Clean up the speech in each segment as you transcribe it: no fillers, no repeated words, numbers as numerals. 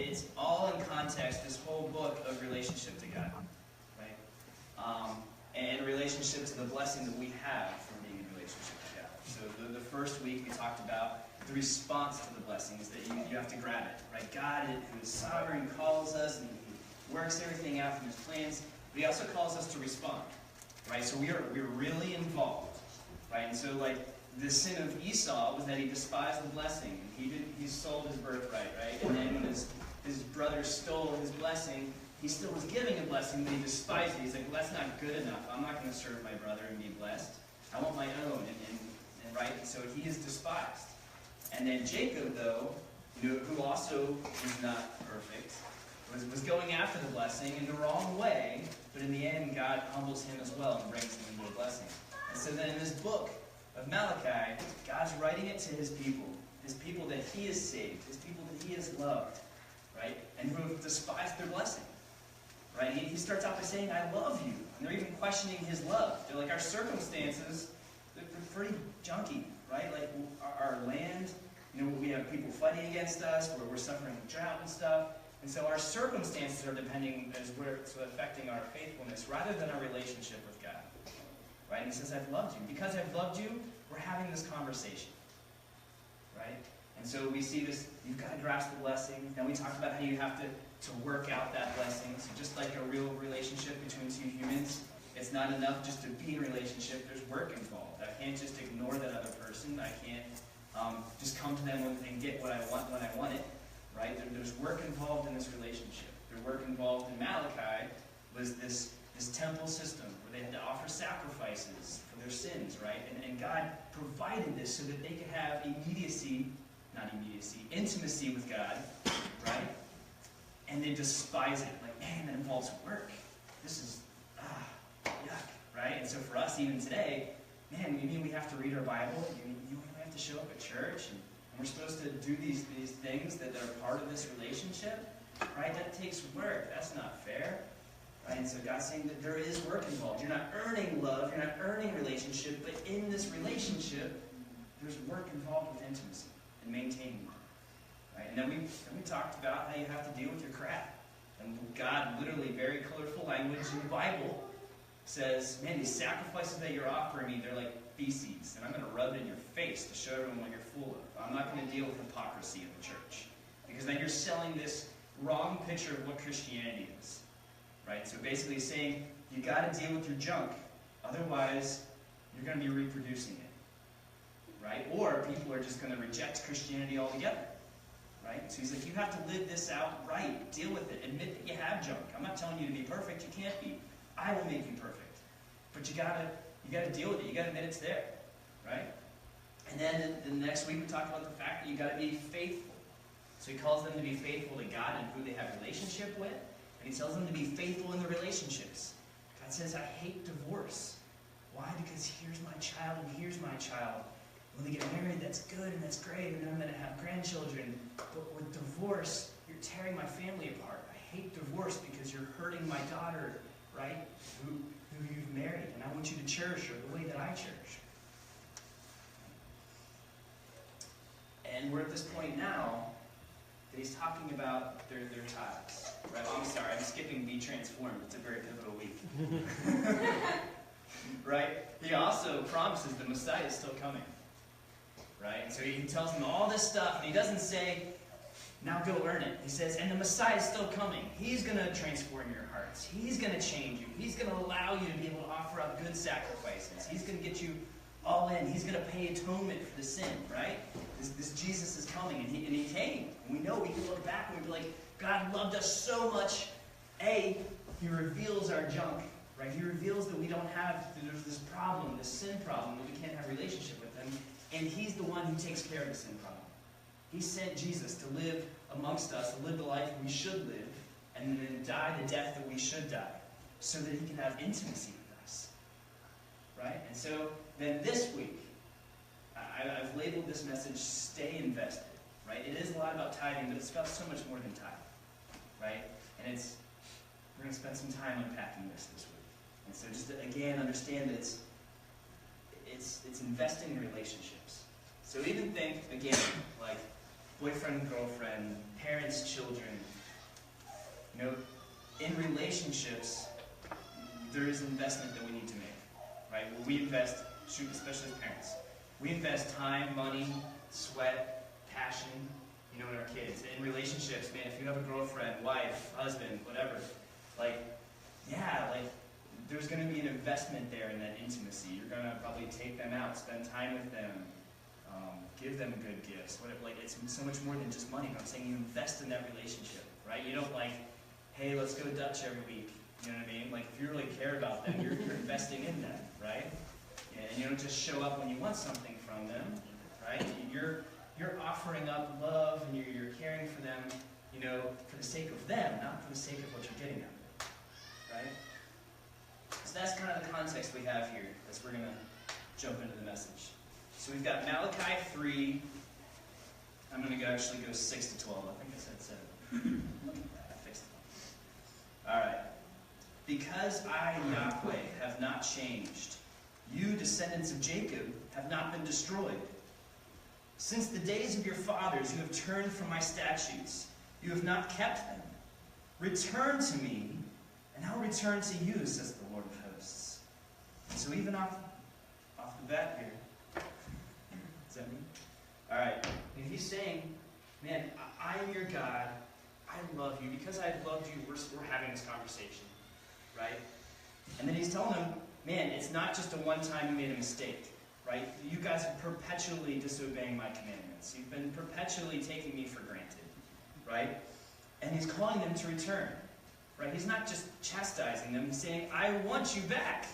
it's all in context, this whole book of relationship to God, right? And relationship to the blessing that we have from being in relationship to God. So the first week we talked about the response to the blessings, that you have to grab it, right? God, who is sovereign, calls us and He works everything out from His plans, but He also calls us to respond, right? So we're really involved, right? And so like the sin of Esau was that he despised the blessing, and he sold his birthright, right? And then when his brother stole his blessing, he still was giving a blessing, but he despised it. He's like, well, that's not good enough. I'm not going to serve my brother and be blessed. I want my own, and right? And so he is despised. And then Jacob, though, who also was not perfect, was going after the blessing in the wrong way, but in the end, God humbles him as well and brings him into a blessing. And so then in this book of Malachi, God's writing it to His people that He has saved, His people that He has loved, right? And who have despised their blessing, right? He starts out by saying, I love you. And they're even questioning His love. They're like, our circumstances, they're pretty junky, right? Like our land, we have people fighting against us, where we're suffering drought and stuff. And so our circumstances are depending, as where it's affecting our faithfulness, rather than our relationship with God. Right? And He says, I've loved you. Because I've loved you, we're having this conversation. Right? And so we see this, you've got to grasp the blessing. Then we talked about how you have to work out that blessing. So just like a real relationship between two humans, it's not enough just to be in a relationship. There's work involved. I can't just ignore that other person. I can't just come to them and get what I want when I want it. Right? There's work involved in this relationship. There's work involved in Malachi was this temple system where they had to offer sacrifices for their sins, right? And God provided this so that they could have intimacy with God, right? And they despise it. Like, man, that involves work. This is, yuck, right? And so for us, even today, man, you mean we have to read our Bible? We have to show up at church, and we're supposed to do these things that are part of this relationship, right? That takes work. That's not fair. Right? And so God's saying that there is work involved. You're not earning love, you're not earning relationship, but in this relationship, there's work involved with intimacy and maintaining it. Right? And then we talked about how you have to deal with your crap. And God, literally, very colorful language in the Bible, says, man, these sacrifices that you're offering me, they're like feces, and I'm going to rub it in your face to show everyone what you're full of. I'm not going to deal with hypocrisy in the church. Because then you're selling this wrong picture of what Christianity is. Right? So basically saying, you got to deal with your junk, otherwise you're going to be reproducing it. Right? Or people are just going to reject Christianity altogether. Right? So He's like, you have to live this out right. Deal with it. Admit that you have junk. I'm not telling you to be perfect. You can't be. I will make you perfect. But you got to deal with it. You got to admit it's there. Right? And then the next week we talked about the fact that you got to be faithful. So He calls them to be faithful to God and who they have a relationship with. And He tells them to be faithful in the relationships. God says, I hate divorce. Why? Because here's my child and here's my child. When they get married, that's good and that's great, and then I'm going to have grandchildren. But with divorce, you're tearing my family apart. I hate divorce because you're hurting my daughter, right, who you've married. And I want you to cherish her the way that I cherish her. And we're at this point now that He's talking about their tithes. Right? Oh, I'm sorry, I'm skipping Be Transformed. It's a very pivotal week. Right? He also promises the Messiah is still coming. Right? And so He tells them all this stuff, and He doesn't say, now go earn it. He says, and the Messiah is still coming. He's going to transform your hearts. He's going to change you. He's going to allow you to be able to offer up good sacrifices. He's going to get you all in. He's going to pay atonement for the sin, right? This Jesus is coming, and he came. And we know we can look back and we'd be like, God loved us so much. He reveals our junk, right? He reveals that we don't have, there's this problem, this sin problem, that we can't have a relationship with Him. And He's the one who takes care of the sin problem. He sent Jesus to live amongst us, to live the life we should live, and then die the death that we should die, so that He can have intimacy with us. Right? And so then this week, I've labeled this message, Stay Invested. Right? It is a lot about tithing, but it's about so much more than tithing. Right? And we're going to spend some time unpacking this week. And so just to, again, understand that it's investing in relationships. So even think, again, like boyfriend, girlfriend, parents, children, You know, in relationships, there is investment that we need to make, right? Well, we invest, especially as parents, we invest time, money, sweat, passion, you know, in our kids. In relationships, man, if you have a girlfriend, wife, husband, whatever, like, yeah, like, there's going to be an investment there in that intimacy. You're going to probably take them out, spend time with them, give them good gifts. Whatever. Like, it's so much more than just money. But I'm saying you invest in that relationship, right? You don't like, hey, let's go Dutch every week. You know what I mean? Like, if you really care about them, you're investing in them, right? And you don't just show up when you want something from them, right? You're offering up love and you're caring for them, you know, for the sake of them, not for the sake of what you're getting out of it, right? So that's kind of the context we have here as we're going to jump into the message. So we've got Malachi 3. I'm going to actually go 6 to 12. I think I said 7. Look at that. I fixed it. All right. Because I, Yahweh, have not changed, you, descendants of Jacob, have not been destroyed. Since the days of your fathers, you have turned from my statutes. You have not kept them. Return to me, and I'll return to you, says the Lord of hosts. And so even off the bat here, is that me? All right. And he's saying, man, I am your God. I love you. Because I've loved you, we're having this conversation, right? And then he's telling them, man, it's not just a one-time you made a mistake, right? You guys are perpetually disobeying my commandments. You've been perpetually taking me for granted, right? And he's calling them to return, right? He's not just chastising them. He's saying, I want you back.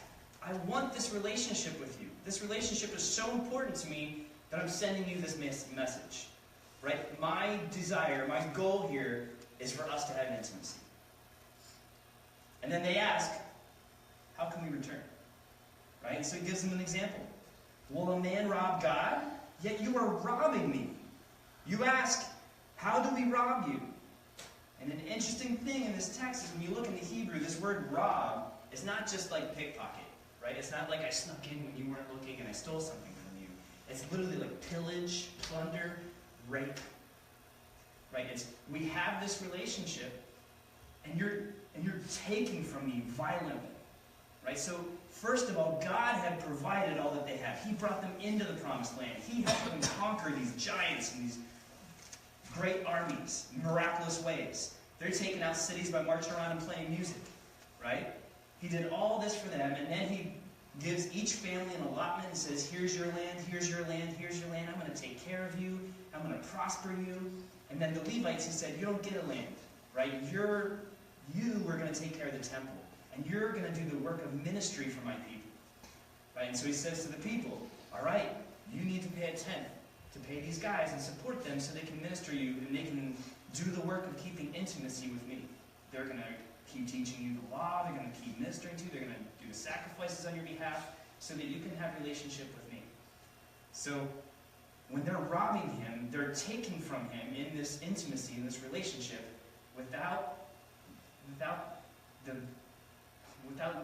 I want this relationship with you. This relationship is so important to me that I'm sending you this message, right? My desire, my goal here is for us to have intimacy. And then they ask, how can we return? Right? So he gives them an example. Will a man rob God? Yet you are robbing me. You ask, how do we rob you? And an interesting thing in this text is when you look in the Hebrew, this word rob is not just like pickpocket, right? It's not like I snuck in when you weren't looking and I stole something from you. It's literally like pillage, plunder, rape. Right? It's, we have this relationship and you're taking from me violently. Right? So, first of all, God had provided all that they have. He brought them into the promised land. He helped them conquer these giants and these great armies, miraculous ways. They're taking out cities by marching around and playing music. Right? He did all this for them, and then he gives each family an allotment and says, here's your land, here's your land, here's your land. I'm going to take care of you. I'm going to prosper you. And then the Levites, he said, you don't get a land. Right? You are going to take care of the temple. And you're going to do the work of ministry for my people. Right? And so he says to the people, all right, you need to pay a tenth to pay these guys and support them so they can minister you and they can do the work of keeping intimacy with me. They're going to keep teaching you the law. They're going to keep ministering to you. They're going to do the sacrifices on your behalf so that you can have a relationship with me. So when they're robbing him, they're taking from him in this intimacy, in this relationship, without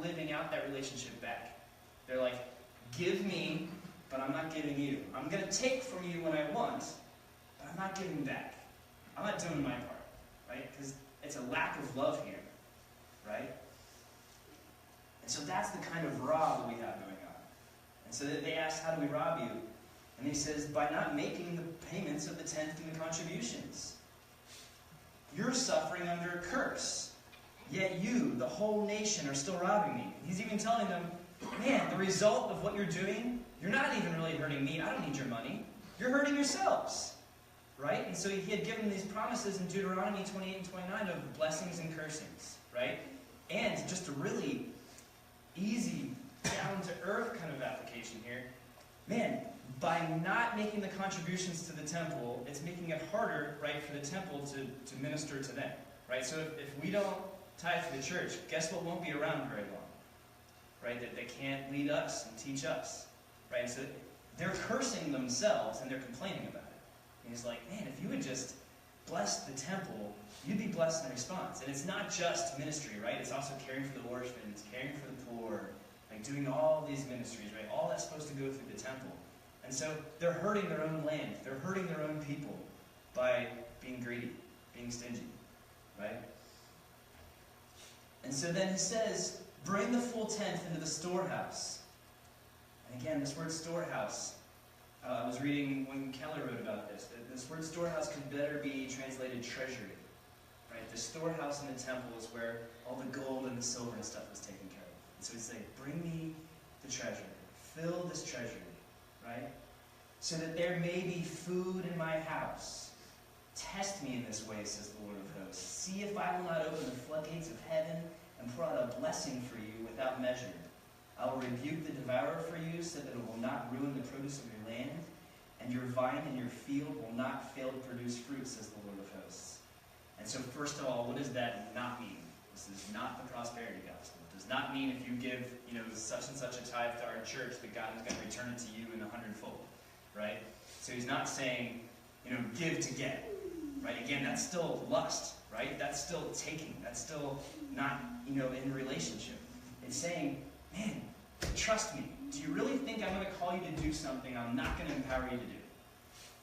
living out that relationship back. They're like, give me, but I'm not giving you. I'm going to take from you when I want, but I'm not giving back. I'm not doing my part, right? Because it's a lack of love here, right? And so that's the kind of rob that we have going on. And so they ask, how do we rob you? And he says, by not making the payments of the tenth and the contributions. You're suffering under a curse. Yet you, the whole nation, are still robbing me. He's even telling them, man, the result of what you're doing, you're not even really hurting me. I don't need your money. You're hurting yourselves. Right? And so he had given these promises in Deuteronomy 28 and 29 of blessings and cursings. Right? And just a really easy, down-to-earth kind of application here. Man, by not making the contributions to the temple, it's making it harder, right, for the temple to minister to them. Right? So if we don't tithe to the church, guess what won't be around very long? Right? That they can't lead us and teach us. Right? So they're cursing themselves and they're complaining about it. And he's like, man, if you would just bless the temple, you'd be blessed in response. And it's not just ministry, right? It's also caring for the orphans, caring for the poor, like doing all these ministries, right? All that's supposed to go through the temple. And so they're hurting their own land. They're hurting their own people by being greedy, being stingy, right? And so then he says, bring the full tenth into the storehouse. And again, this word storehouse, I was reading when Keller wrote about this. This word storehouse could better be translated treasury. Right? The storehouse in the temple is where all the gold and the silver and stuff was taken care of. And so he's saying, bring me the treasury. Fill this treasury. Right? So that there may be food in my house. Test me in this way, says the Lord of hosts. See if I will not open the floodgates of heaven and pour out a blessing for you without measure. I will rebuke the devourer for you, so that it will not ruin the produce of your land, and your vine and your field will not fail to produce fruit, says the Lord of hosts. And so first of all, what does that not mean? This is not the prosperity gospel. It does not mean if you give, such and such a tithe to our church that God is going to return it to you in 100-fold, right? So he's not saying, give to get, right? Again, that's still lust, right? That's still taking. That's still not, in relationship. It's saying, man, trust me. Do you really think I'm going to call you to do something I'm not going to empower you to do?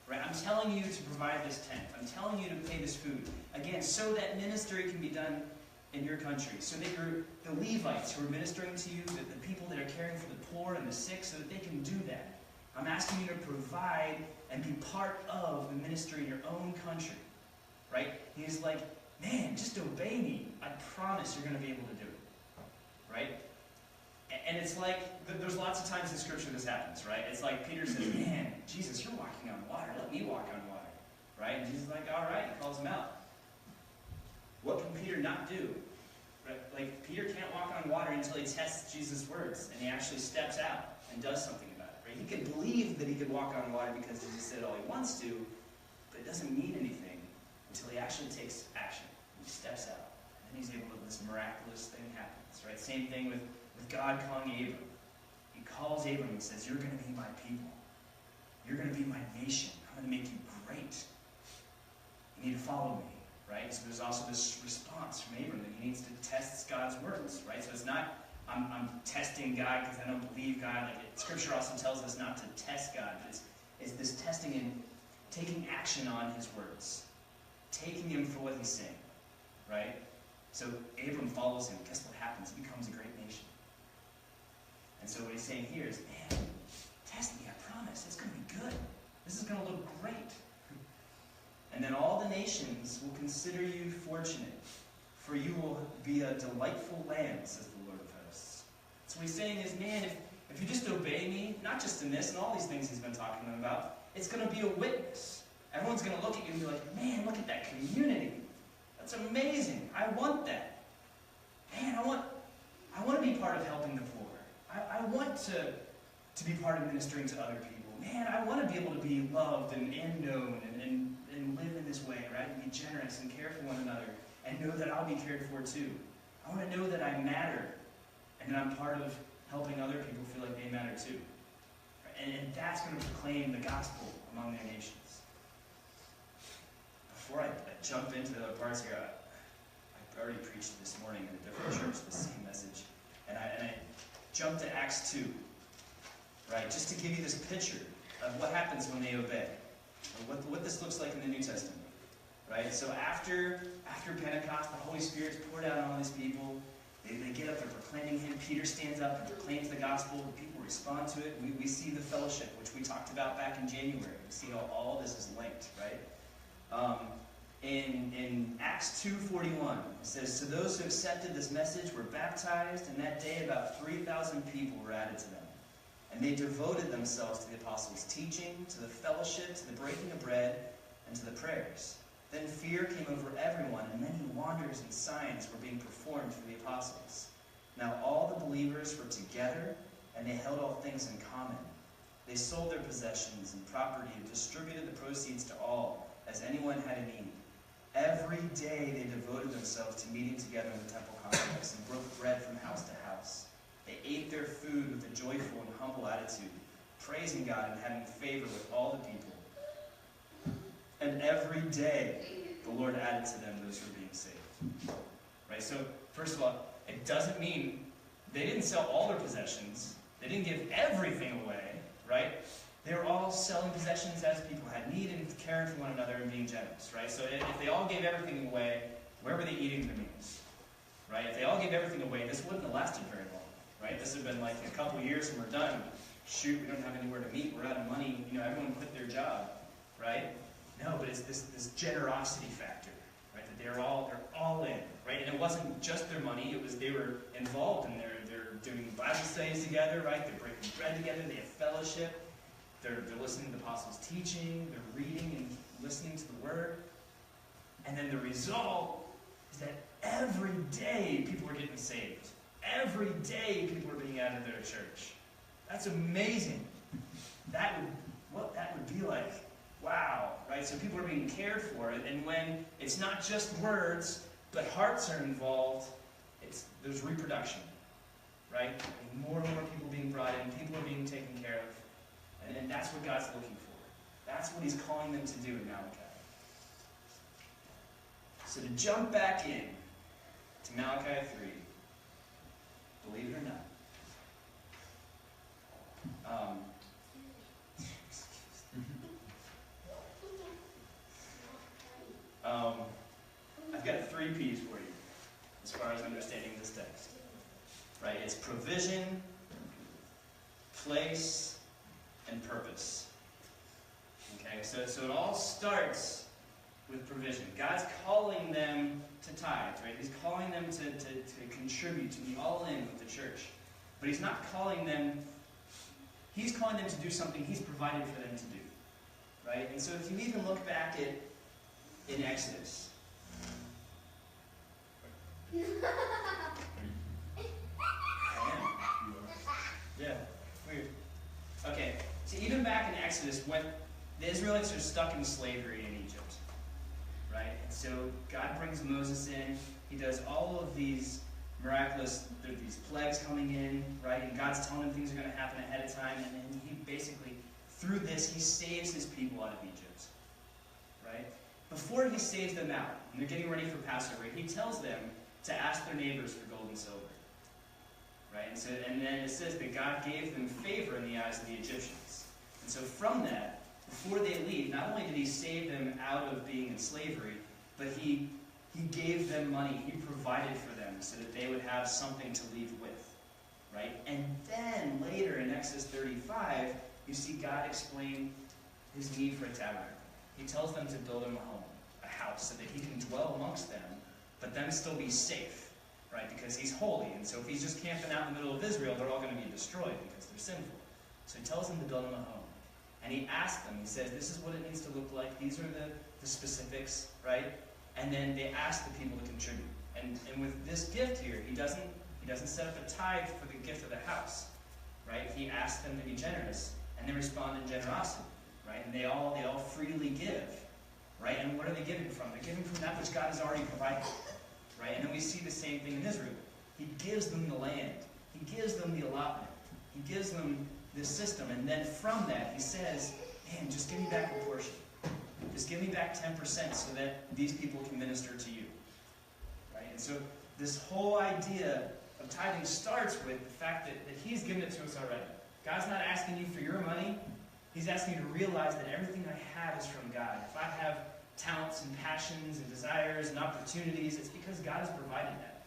Right? I'm telling you to provide this tent. I'm telling you to pay this food. Again, so that ministry can be done in your country. So that the Levites who are ministering to you, the people that are caring for the poor and the sick, so that they can do that. I'm asking you to provide and be part of the ministry in your own country. Right? He's like, man, just obey me. I promise you're going to be able to do it. Right? And it's like, there's lots of times in Scripture this happens, right? It's like Peter says, man, Jesus, you're walking on water. Let me walk on water. Right? And Jesus is like, all right. He calls him out. What can Peter not do? Right? Like, Peter can't walk on water until he tests Jesus' words, and he actually steps out and does something about it. Right? He could believe that he could walk on water because Jesus said all he wants to, but it doesn't mean anything until he actually takes action. He steps out. And then he's able to, this miraculous thing happens. Right? Same thing with God calling Abram. He calls Abram and says, you're going to be my people. You're going to be my nation. I'm going to make you great. You need to follow me. Right? So there's also this response from Abram that he needs to test God's words. Right? So it's not, I'm testing God because I don't believe God. Scripture also tells us not to test God. But it's this testing and taking action on his words. Taking him for what he's saying. Right? So Abram follows him. Guess what happens? He becomes a great nation. And so what he's saying here is, man, test me, I promise. It's going to be good. This is going to look great. And then all the nations will consider you fortunate, for you will be a delightful land, says the Lord of hosts. So what he's saying is, man, if you just obey me, not just in this and all these things he's been talking to them about, it's going to be a witness. Everyone's going to look at you and be like, man, look at that community. That's amazing. I want that. Man, I want to be part of helping the poor. I want to be part of ministering to other people. Man, I want to be able to be loved and known and live in this way, right? And be generous and care for one another and know that I'll be cared for too. I want to know that I matter and that I'm part of helping other people feel like they matter too. And that's going to proclaim the gospel among their nations. Before I jump into the other parts here, I already preached this morning in a different church the same message. And I jumped to Acts 2, right? Just to give you this picture of what happens when they obey. What this looks like in the New Testament, right? So after Pentecost, the Holy Spirit's poured out on all these people. They get up, they're proclaiming him. Peter stands up and proclaims the gospel. People respond to it. We see the fellowship, which we talked about back in January. We see how all this is linked, right? In Acts 2:41, it says, so those who accepted this message were baptized, and that day about 3,000 people were added to them. And they devoted themselves to the apostles' teaching, to the fellowship, to the breaking of bread, and to the prayers. Then fear came over everyone, and many wonders and signs were being performed through the apostles. Now all the believers were together, and they held all things in common. They sold their possessions and property and distributed the proceeds to all, as anyone had a need. Every day they devoted themselves to meeting together in the temple complex and broke bread from house to house. They ate their food with a joyful and humble attitude, praising God and having favor with all the people. And every day the Lord added to them those who were being saved. Right? So, first of all, it doesn't mean they didn't sell all their possessions. They didn't give everything away, right? They were all selling possessions as people had need and caring for one another and being generous, right? So if they all gave everything away, where were they eating their meals? right? If they all gave everything away, this wouldn't have lasted very long, right? This would have been like a couple years and we're done. Shoot, we don't have anywhere to meet. We're out of money. Everyone quit their job, right? No, but it's this generosity factor, right? That they're all in, right? And it wasn't just their money. It was they were involved in they're doing Bible studies together, right? They're breaking bread together. They have fellowship. They're listening to the apostles' teaching. They're reading and listening to the word. And then the result is that every day people are getting saved. Every day people are being added to their church. That's amazing. What that would be like. Wow, right? So people are being cared for. And when it's not just words, but hearts are involved, there's reproduction, right? And more people being brought in, people are being taken care of. And that's what God's looking for. That's what he's calling them to do in Malachi. So to jump back in to Malachi 3, believe it or not, I've got 3 P's for you as far as understanding this text. Right? It's provision, place, and purpose. Okay, so it all starts with provision. God's calling them to tithe, right? He's calling them to contribute, to be all in with the church. But he's not calling them, he's calling them to do something he's provided for them to do. Right? And so if you even look back in Exodus. Yeah, weird. Okay, so even back in Exodus, when the Israelites are stuck in slavery in Egypt, right? And so God brings Moses in. He does all of these miraculous, there's these plagues coming in, right? And God's telling him things are going to happen ahead of time. And then he basically, through this, he saves his people out of Egypt, right? Before he saves them out, and they're getting ready for Passover, he tells them to ask their neighbors for gold and silver. Right? And then it says that God gave them favor in the eyes of the Egyptians. And so from that, before they leave, not only did he save them out of being in slavery, but he gave them money. He provided for them so that they would have something to leave with. Right? And then later in Exodus 35, you see God explain his need for a tabernacle. He tells them to build him a home, a house, so that he can dwell amongst them, but them still be safe, right? Because he's holy, and so if he's just camping out in the middle of Israel, they're all going to be destroyed because they're sinful. So he tells them to build him a home. And he asks them, he says, this is what it needs to look like, these are the specifics, right? And then they ask the people to contribute. And with this gift here, he doesn't set up a tithe for the gift of the house, right? He asks them to be generous, and they respond in generosity, right? And they all freely give, right? And what are they giving from? They're giving from that which God has already provided, right? And then we see the same thing in Israel. He gives them the land. He gives them the allotment. He gives them this system. And then from that, he says, man, just give me back a portion. Just give me back 10% so that these people can minister to you, right? And so this whole idea of tithing starts with the fact that he's given it to us already. God's not asking you for your money. He's asking you to realize that everything I have is from God. If I have talents and passions and desires and opportunities, it's because God has provided that,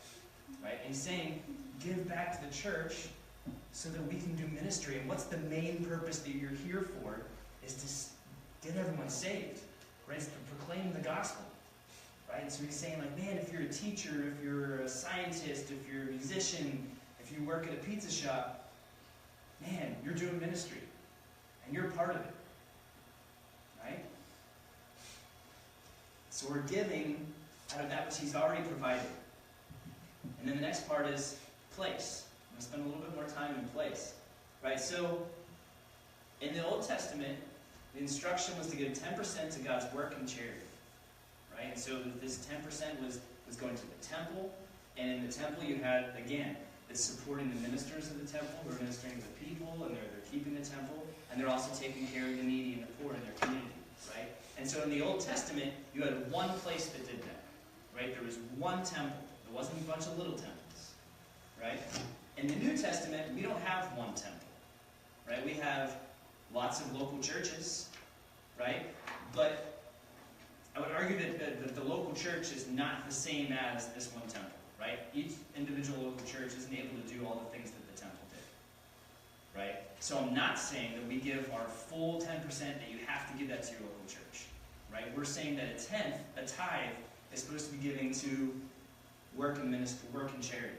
right? And he's saying, give back to the church so that we can do ministry. And what's the main purpose that you're here for is to get everyone saved, right? It's to proclaim the gospel, right? And so he's saying, like, man, if you're a teacher, if you're a scientist, if you're a musician, if you work at a pizza shop, man, you're doing ministry. And you're part of it, right? So we're giving out of that which he's already provided. And then the next part is place. I'm going to spend a little bit more time in place, right? So in the Old Testament, the instruction was to give 10% to God's work and charity, right? And so this 10% was going to the temple, and in the temple you had, again, it's supporting the ministers of the temple who are ministering to the people, and they're keeping the temple, and they're also taking care of the needy and the poor in their community, right? And so in the Old Testament, you had one place that did that, right? There was one temple. There wasn't a bunch of little temples, right? In the New Testament, we don't have one temple, right? We have lots of local churches, right? But I would argue that the local church is not the same as this one temple, right? Each individual local church isn't able to do all the things that the temple did, right? So I'm not saying that we give our full 10% that you have to give that to your local church, right? We're saying that a tenth, a tithe, is supposed to be giving to work and ministry, work and charity,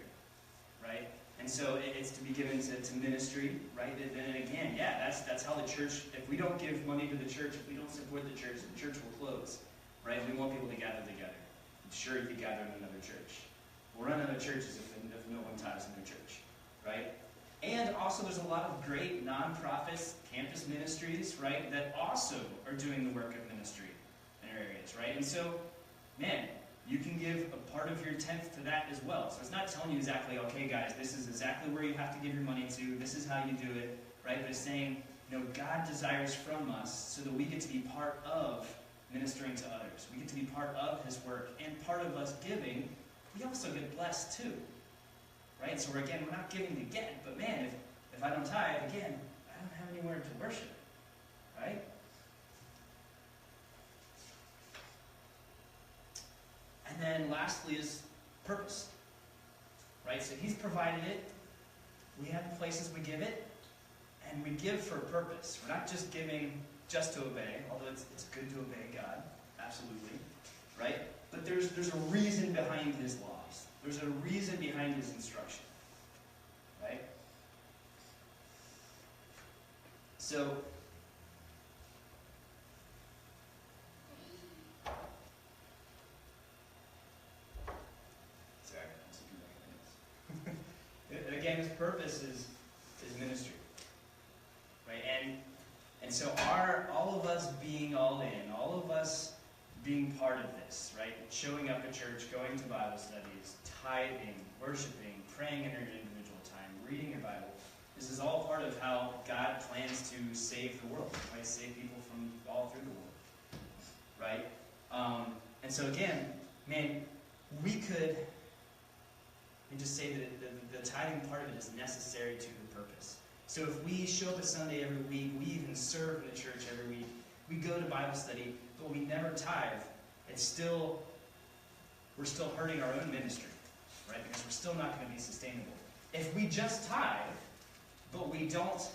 right? And so it's to be given to ministry, right? And then again, yeah, that's how the church, if we don't give money to the church, if we don't support the church will close, right? We want people to gather together. I'm sure you could gather in another church. We'll run out of churches if no one tithes in their church, right? And also there's a lot of great nonprofits, campus ministries, right, that also are doing the work of ministry in our areas, right? And so, man, you can give a part of your tenth to that as well. So it's not telling you exactly, okay, guys, this is exactly where you have to give your money to. This is how you do it, right? But it's saying, God desires from us so that we get to be part of ministering to others. We get to be part of His work. And part of us giving, we also get blessed too, right? So we're not giving to get, but man, if I don't tithe, again, I don't have anywhere to worship, right? And then lastly is purpose, right? So He's provided it. We have the places we give it, and we give for a purpose. We're not just giving just to obey, although it's good to obey God, absolutely, right? But there's a reason behind His laws. There's a reason behind His instruction, right? So again, His purpose is ministry, right? And so all of us being all in, all of us being part of this, right? Showing up at church, going to Bible studies, tithing, worshiping, praying in your individual time, reading your Bible. This is all part of how God plans to save the world, right? Save people from all through the world, right? And so again, man, we could just say that the tithing part of it is necessary to the purpose. So if we show up at Sunday every week, we even serve in the church every week, we go to Bible study, but we never tithe, we're still hurting our own ministry, right? Because we're still not going to be sustainable. If we just tithe, but we don't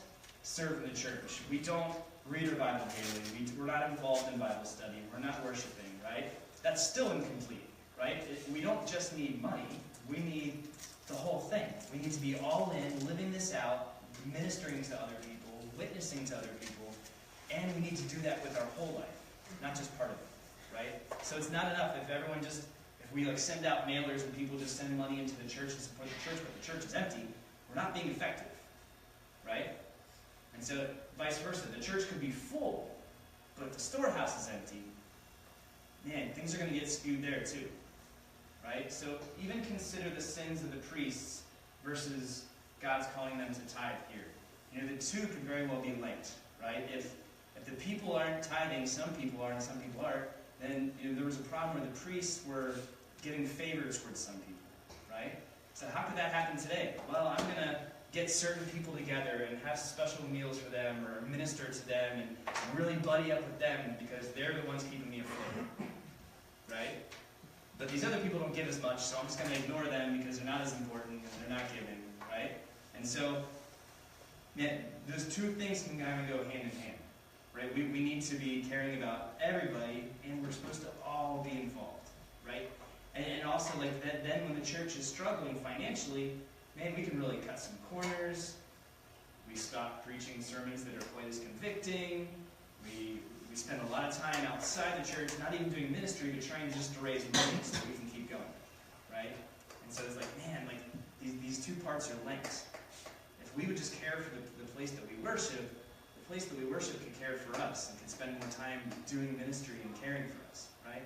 serve in the church, we don't read our Bible daily, we're not involved in Bible study, we're not worshiping, right? That's still incomplete, right? We don't just need money, we need the whole thing. We need to be all in, living this out, ministering to other people, witnessing to other people, and we need to do that with our whole life, not just part of it, right? So it's not enough if we send out mailers and people just send money into the church and support the church, but the church is empty, we're not being effective, right? And so vice versa, the church could be full, but if the storehouse is empty, man, things are going to get skewed there too, right? So even consider the sins of the priests versus God's calling them to tithe here. The two could very well be linked, right? If the people aren't tithing, some people are and some people aren't, then there was a problem where the priests were giving favors towards some people, right? So how could that happen today? Well, I'm going to get certain people together and have special meals for them or minister to them and really buddy up with them because they're the ones keeping me afloat, right? But these other people don't give as much, so I'm just going to ignore them because they're not as important and they're not giving, right? And so, man, those two things can kind of go hand in hand, right? We need to be caring about everybody, and we're supposed to all be involved, right? And also, then when the church is struggling financially, man, we can really cut some corners. We stop preaching sermons that are quite as convicting. We spend a lot of time outside the church, not even doing ministry, but trying just to raise money so we can keep going, right? And so it's man, these two parts are linked. If we would just care for the place that we worship, the place that we worship could care for us and could spend more time doing ministry and caring for us, right?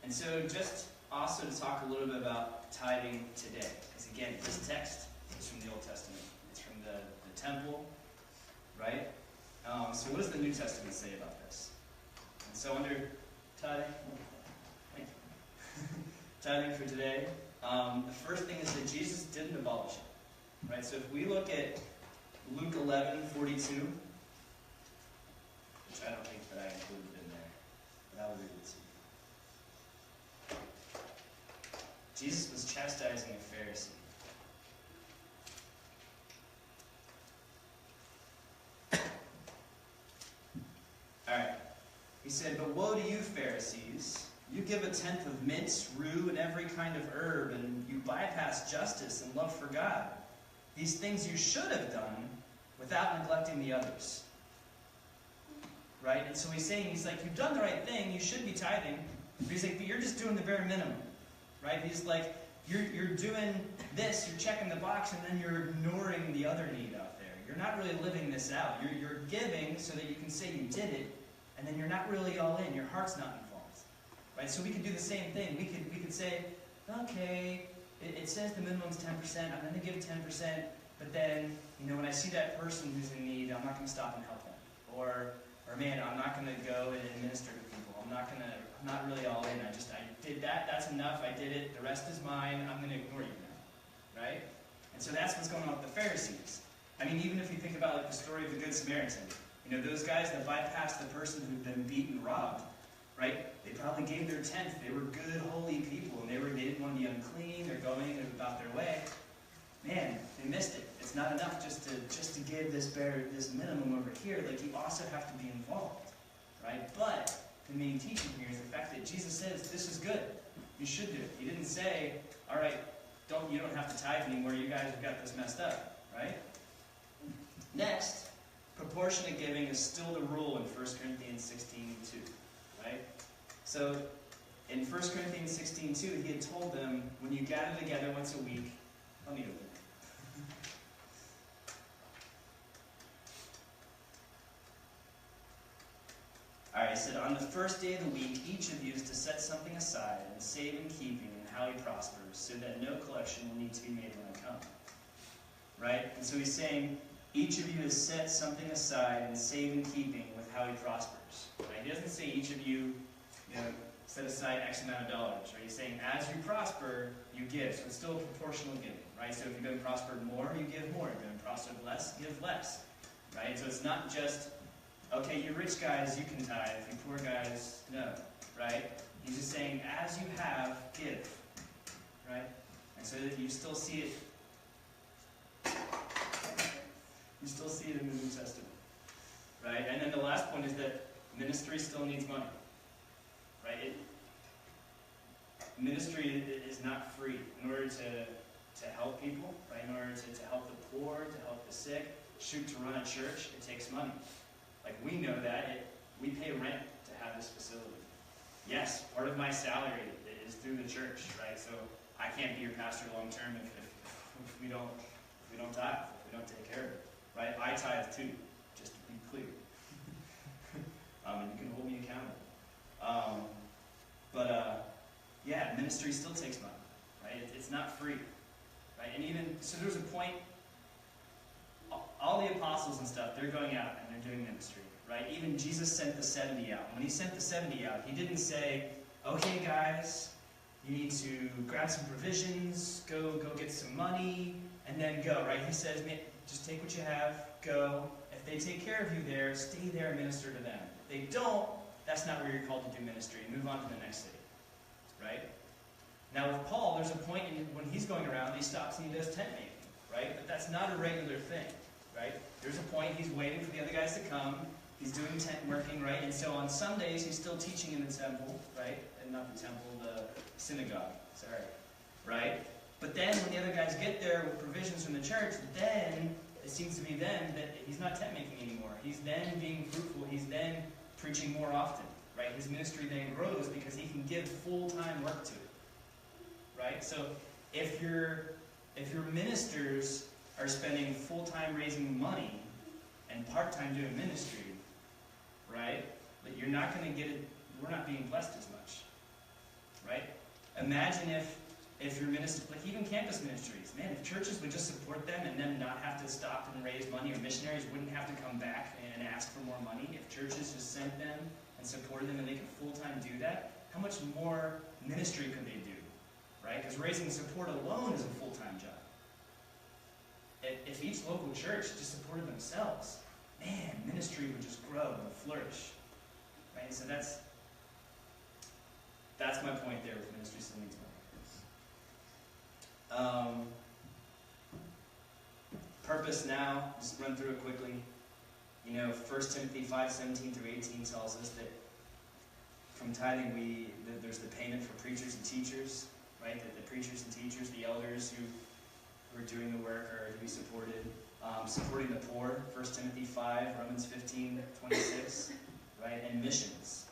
And so just also to talk a little bit about tithing today. Because again, this text is from the Old Testament. It's from the temple, right? So what does the New Testament say about this? And so under tithing, tithing for today, the first thing is that Jesus didn't abolish it, right? So if we look at Luke 11:42, which He said, "But woe to you, Pharisees! You give a tenth of mint, rue, and every kind of herb, and you bypass justice and love for God. These things you should have done without neglecting the others." Right? And so he's like, you've done the right thing, you should be tithing. But he's like, but you're just doing the bare minimum. Right? He's like, you're doing this, you're checking the box, and then you're ignoring the other need out there. You're not really living this out. You're giving so that you can say you did it, and then you're not really all in. Your heart's not involved. Right? So we could do the same thing. We could say, okay, it says the minimum's 10%, I'm going to give 10%, but then, when I see that person who's in need, I'm not going to stop and help them. Or man, I'm not going to go and minister to people. I'm not really all in. I did that. That's enough. I did it. The rest is mine. I'm going to ignore you now. Right? And so that's what's going on with the Pharisees. I mean, even if you think about like the story of the Good Samaritan, those guys that bypassed the person who'd been beaten and robbed, right? They probably gave their tenth. They were good, holy people, and they didn't want to be unclean. They're going about their way. Man, they missed it. It's not enough just to give this minimum over here. Like, you also have to be involved, right? But the main teaching here is the fact that Jesus says this is good. You should do it. He didn't say, all right, you don't have to tithe anymore. You guys have got this messed up, right? Next, proportionate giving is still the rule in 1 Corinthians 16:2, right? So in 1 Corinthians 16:2, he had told them, when you gather together once a week, let me open it. Alright, he said, on the first day of the week, each of you is to set something aside and save in keeping in how he prospers, so that no collection will need to be made when I come. Right? And so he's saying, each of you has set something aside and save in keeping with how he prospers. Right? He doesn't say each of you, set aside X amount of dollars. Right? He's saying, as you prosper, you give. So it's still a proportional giving. Right? So if you've been prospered more, you give more. If you've been prospered less, give less. Right? So it's not just, okay, you rich guys, you can tithe. You poor guys, no. Right? He's just saying, as you have, give. Right? And so that you still see it. You still see it in the New Testament. Right? And then the last point is that ministry still needs money. Right? Ministry is not free. In order to help people, right? In order to help the poor, to help the sick, to run a church, it takes money. Like, we know that. We pay rent to have this facility. Yes, part of my salary is through the church, right? So I can't be your pastor long term if we don't tithe, if we don't take care of it. Right? I tithe too, just to be clear. And you can hold me accountable. Yeah, ministry still takes money. Right? It's not free. Right? And even, so there's a point, all the apostles and stuff, they're going out and they're doing ministry. Right? Even Jesus sent the 70 out. When he sent the 70 out, he didn't say, okay guys, you need to grab some provisions, go get some money, and then go. Right? He says, just take what you have, go. If they take care of you there, stay there and minister to them. If they don't, that's not where you're called to do ministry. Move on to the next city. Right? Now with Paul, there's a point when he's going around, he stops and he does tent making. Right? But that's not a regular thing. Right? There's a point, he's waiting for the other guys to come. He's doing tent working, right? And so on Sundays, he's still teaching in the temple, right? And not the temple, the synagogue. Sorry. Right? But then when the other guys get there with provisions from the church, then it seems to be then that he's not tent making anymore. He's then being fruitful. He's then preaching more often, right? His ministry then grows because he can give full-time work to it, right? So if your ministers are spending full-time raising money and part-time doing ministry, right? But you're not going to get it. We're not being blessed as much, right? Imagine if your ministry, like even campus ministries, man, if churches would just support them and then not have to stop and raise money, or missionaries wouldn't have to come back and ask for more money, if churches just sent them and supported them and they could full-time do that, how much more ministry could they do, right? Because raising support alone is a full-time job. If each local church just supported themselves, man, ministry would just grow and flourish, right? So that's my point there with ministry still needs money. Purpose now, just run through it quickly. 1 Timothy 5:17 through 18 tells us that From tithing, there's the payment for preachers and teachers, right? The preachers and teachers, the elders who are doing the work are to be supported. Supporting the poor, 1 Timothy 5, Romans 15:26, right? And missions,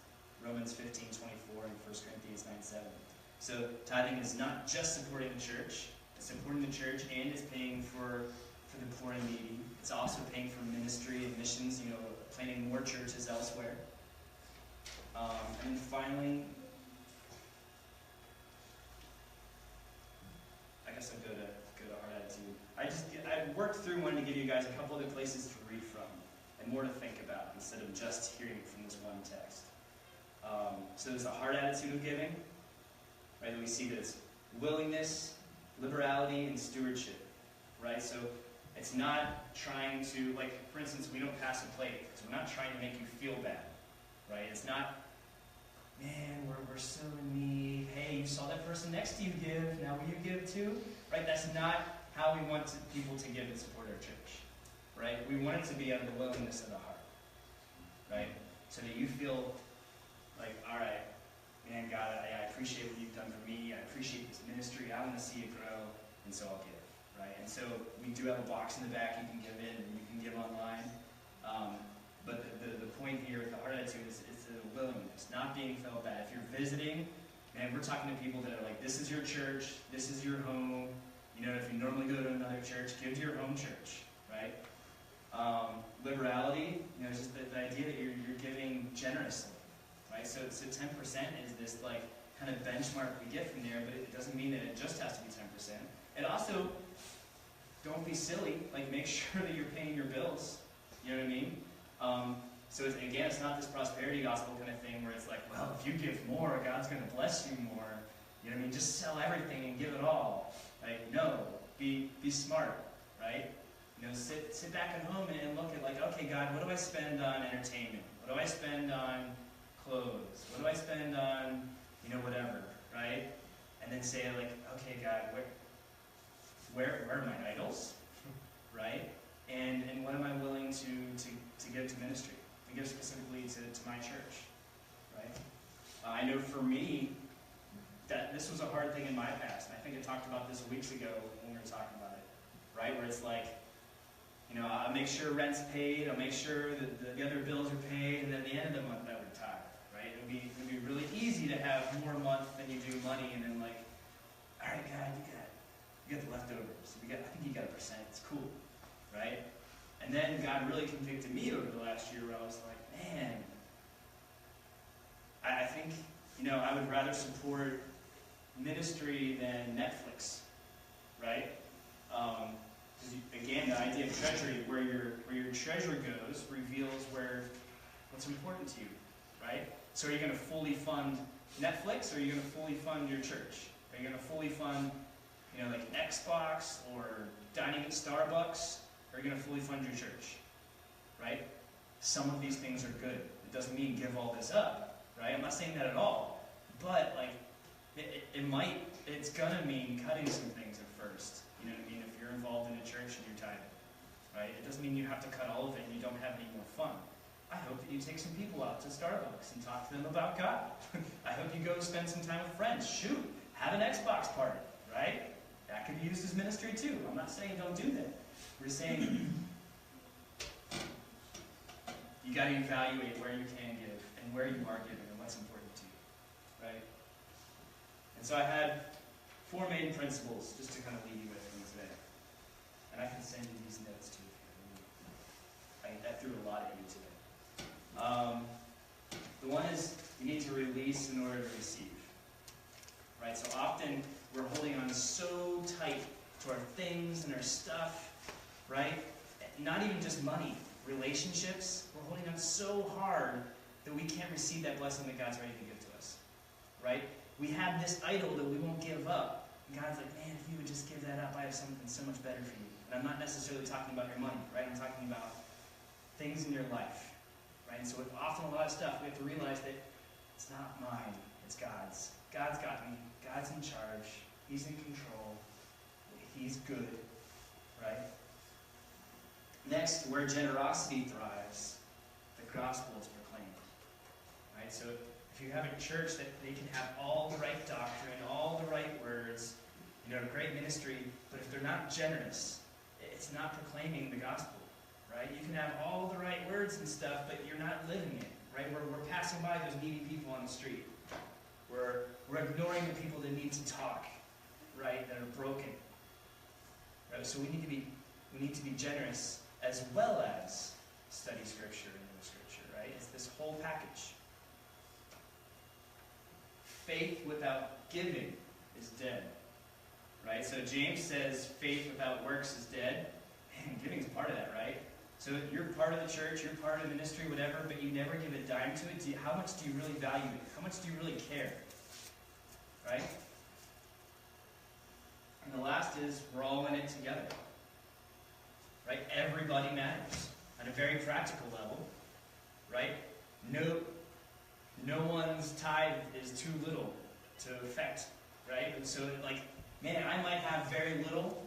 Romans 15:24, and 1 Corinthians 9:7. So tithing is not just supporting the church, it's supporting the church and it's paying for the poor and needy. It's also paying for ministry and missions, planting more churches elsewhere. And finally, I guess I'll go to heart attitude. I worked through wanting to give you guys a couple other places to read from and more to think about instead of just hearing from this one text. So there's the heart attitude of giving, right? And we see that it's willingness, liberality, and stewardship, right? So it's not trying to, like, for instance, we don't pass a plate because we're not trying to make you feel bad, right? It's not, man, we're so in need. Hey, you saw that person next to you give. Now will you give too? Right? That's not how we want people to give and support our church. Right? We want it to be out of the willingness of the heart. Right? So that you feel like, all right, man, God, I appreciate what you've done for me. I appreciate this ministry. I want to see it grow, and so I'll give. Right? And so we do have a box in the back you can give in, and you can give online. But the point here with the heart attitude is the willingness, not being felt bad. If you're visiting, and we're talking to people that are like, this is your church, this is your home. If you normally go to another church, give to your home church, right? Liberality, it's just the idea that you're giving generously, right? So 10% is this like kind of benchmark we get from there, but it doesn't mean that it just has to be 10%. And also, don't be silly. Like, make sure that you're paying your bills. You know what I mean? So it's not this prosperity gospel kind of thing where it's like, well, if you give more, God's going to bless you more. You know what I mean? Just sell everything and give it all. Like, no, be smart, right? Sit back at home and look at like, okay, God, what do I spend on entertainment? What do I spend on clothes? What do I spend on, whatever, right? And then say like, okay, God, where are my idols, right? And what am I willing to give to ministry? To give specifically to my church, right? I know for me, that this was a hard thing in my past. I think I talked about this weeks ago when we were talking about it, right? Where it's like, I'll make sure rent's paid, I'll make sure that the other bills are paid, and then at the end of the month I would tithe, right? It would be really easy to have more a month than you do money, and then like, all right, God, you got the leftovers. I think you got 1%. It's cool, right? And then God really convicted me over the last year where I was like, man, I think, I would rather support ministry than Netflix, right? Again, the idea of treasury, where your treasure goes, reveals what's important to you, right? So are you going to fully fund Netflix, or are you going to fully fund your church? Are you going to fully fund, like an Xbox or dining at Starbucks? Or are you going to fully fund your church, right? Some of these things are good. It doesn't mean give all this up, right? I'm not saying that at all. But like, it's gonna mean cutting some things at first. You know what I mean? If you're involved in a church and you're tithing, right? It doesn't mean you have to cut all of it and you don't have any more fun. I hope that you take some people out to Starbucks and talk to them about God. I hope you go spend some time with friends. Shoot, have an Xbox party, right? That could be used as ministry too. I'm not saying don't do that. We're saying you got to evaluate where you can give and where you are giving and what's important to you, right? And so I had 4 main principles just to kind of leave you with from today. And I can send you these notes too. I threw a lot at you today. The one is you need to release in order to receive, right? So often we're holding on so tight to our things and our stuff, right? Not even just money, relationships. We're holding on so hard that we can't receive that blessing that God's ready to give to us, right? We have this idol that we won't give up. And God's like, man, if you would just give that up, I have something so much better for you. And I'm not necessarily talking about your money, right? I'm talking about things in your life, right? And so with often a lot of stuff, we have to realize that it's not mine, it's God's. God's got me. God's in charge. He's in control. He's good, right? Next, where generosity thrives, the gospel is proclaimed, right? So if you have a church that they can have all the right doctrine, all the right words, great ministry, but if they're not generous, it's not proclaiming the gospel, right? You can have all the right words and stuff, but you're not living it, right? We're passing by those needy people on the street. We're ignoring the people that need to talk, right? That are broken. Right? So we need to be generous as well as study Scripture and know Scripture, right? It's this whole package. Faith without giving is dead. Right? So James says faith without works is dead. And giving is part of that, right? So you're part of the church, you're part of the ministry, whatever, but you never give a dime to it. How much do you really value it? How much do you really care? Right? And the last is we're all in it together. Right? Everybody matters on a very practical level. Right? No one's tithe is too little to affect. Right? And so man, I might have very little.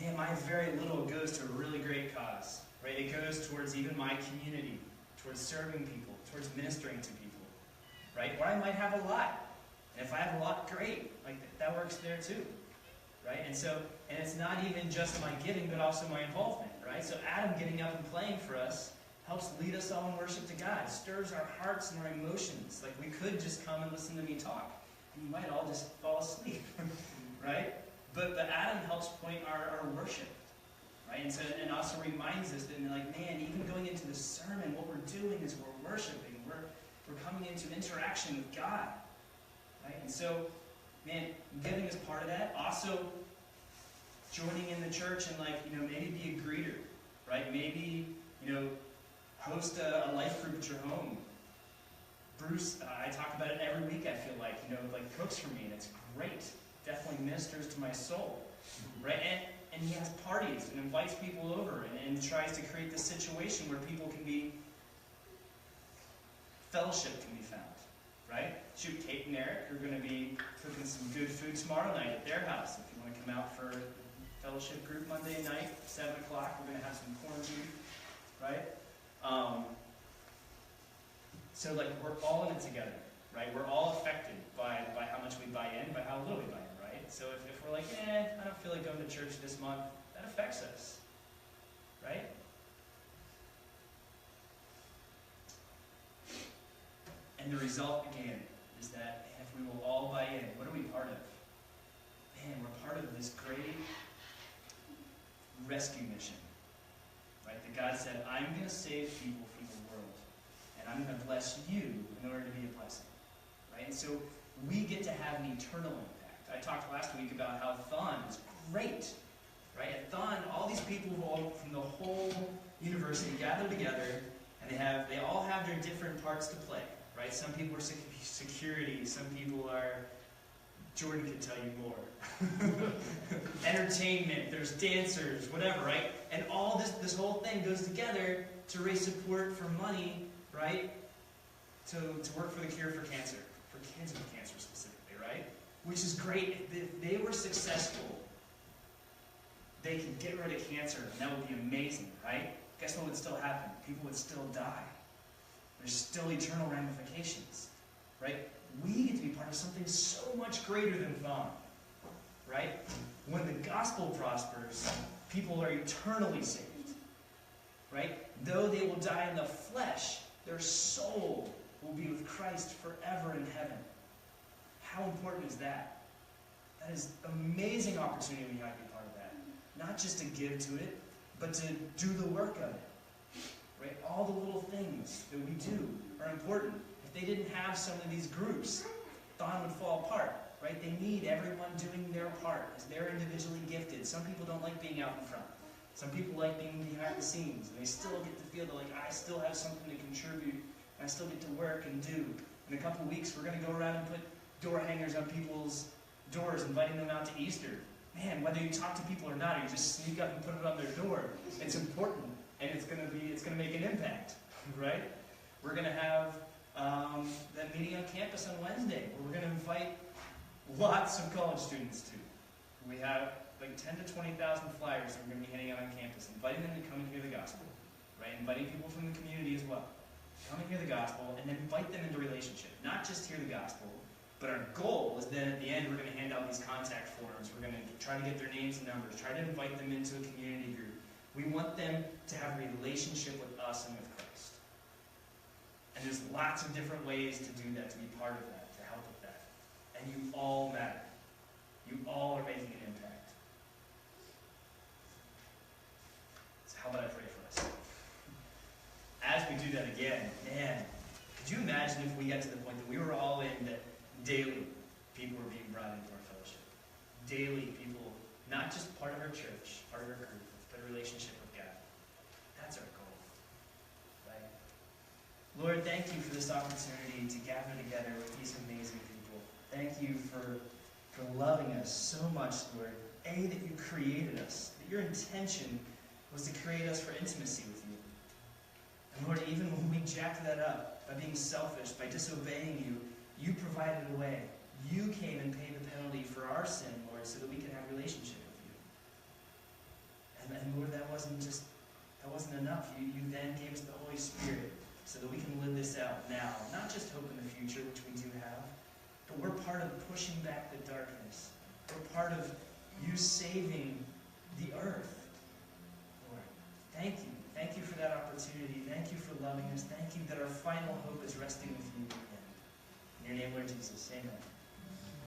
Man, my very little goes to a really great cause. Right? It goes towards even my community, towards serving people, towards ministering to people. Right? Or I might have a lot. And if I have a lot, great. That works there too. Right? And it's not even just my giving, but also my involvement. Right? So Adam getting up and playing for us helps lead us all in worship to God. It stirs our hearts and our emotions. We could just come and listen to me talk. And you might all just fall asleep. Right? But Adam helps point our worship. Right? And also reminds us that, man, even going into the sermon, what we're doing is we're worshiping. We're coming into interaction with God. Right? And so, man, giving is part of that. Also, joining in the church and, maybe be a greeter. Right? Maybe, host a life group at your home. Bruce, I talk about it every week, I feel like, cooks for me, and it's great. Definitely ministers to my soul. Right? And he has parties and invites people over and tries to create this situation where people can be, fellowship can be found. Right? Shoot, Kate and Eric are going to be cooking some good food tomorrow night at their house. If you want to come out for fellowship group Monday night, 7 o'clock, we're going to have some corned beef. Right? So we're all in it together. Right? We're all affected by how much we buy in, by how little we buy in. Right? So if we're I don't feel like going to church this month, that affects us. Right? And the result, again, is that if we will all buy in, what are we part of? Man, we're part of this great rescue mission. Right? That God said, I'm going to save people from the world. And I'm going to bless you in order to be a blessing. Right? And so we get to have an eternal impact. I talked last week about how Thon is great. Right? At Thon, all these people from the whole university gather together, and they all have their different parts to play. Right? Some people are security, some people are, Jordan can tell you more. Entertainment, there's dancers, whatever, right? And all this whole thing goes together to raise support for money, right? To work for the cure for cancer, for kids with cancer specifically, right? Which is great. If they were successful, they could get rid of cancer, and that would be amazing, right? Guess what would still happen? People would still die. There's still eternal ramifications, right? We get to be part of something so much greater than Thon, right? When the gospel prospers, people are eternally saved, right? Though they will die in the flesh, their soul will be with Christ forever in heaven. How important is that? That is an amazing opportunity we have to be part of that. Not just to give to it, but to do the work of it. Right? All the little things that we do are important. If they didn't have some of these groups, Thon would fall apart. Right? They need everyone doing their part, as they're individually gifted. Some people don't like being out in front. Some people like being behind the scenes, and they still get to feel that I still have something to contribute, and I still get to work and do. In a couple of weeks, we're going to go around and put door hangers on people's doors, inviting them out to Easter. Man, whether you talk to people or not, or you just sneak up and put it on their door, it's important. And it's going to make an impact, right? We're going to have that meeting on campus on Wednesday, where we're going to invite lots of college students to. We have 10 to 20,000 flyers that we're going to be handing out on campus, inviting them to come and hear the gospel, right? Inviting people from the community as well. come and hear the gospel, and then invite them into relationship. Not just hear the gospel, but our goal is then at the end we're going to hand out these contact forms. We're going to try to get their names and numbers, try to invite them into a community group. We want them to have a relationship with us and with Christ. And there's lots of different ways to do that, to be part of that, to help with that. And you all matter. You all are making an impact. So how about I pray for us? As we do that again, man, could you imagine if we got to the point that we were all in, that daily people were being brought into our fellowship? Daily people, not just part of our church, part of our group, but a relationship with God. That's our goal. Right? Lord, thank you for this opportunity to gather together with these amazing people. Thank you for loving us so much, Lord. A, that you created us, that your intention was to create us for intimacy with you. And Lord, even when we jacked that up by being selfish, by disobeying you, you provided a way. You came and paid the penalty for our sin, Lord, so that we could have a relationship with you. And Lord, that wasn't enough. You then gave us the Holy Spirit so that we can live this out now. Not just hope in the future, which we do have, but we're part of pushing back the darkness. We're part of you saving the earth. Lord, thank you. Thank you for that opportunity. Thank you for loving us. Thank you that our final hope is resting with you again. In your name, Lord Jesus. Amen.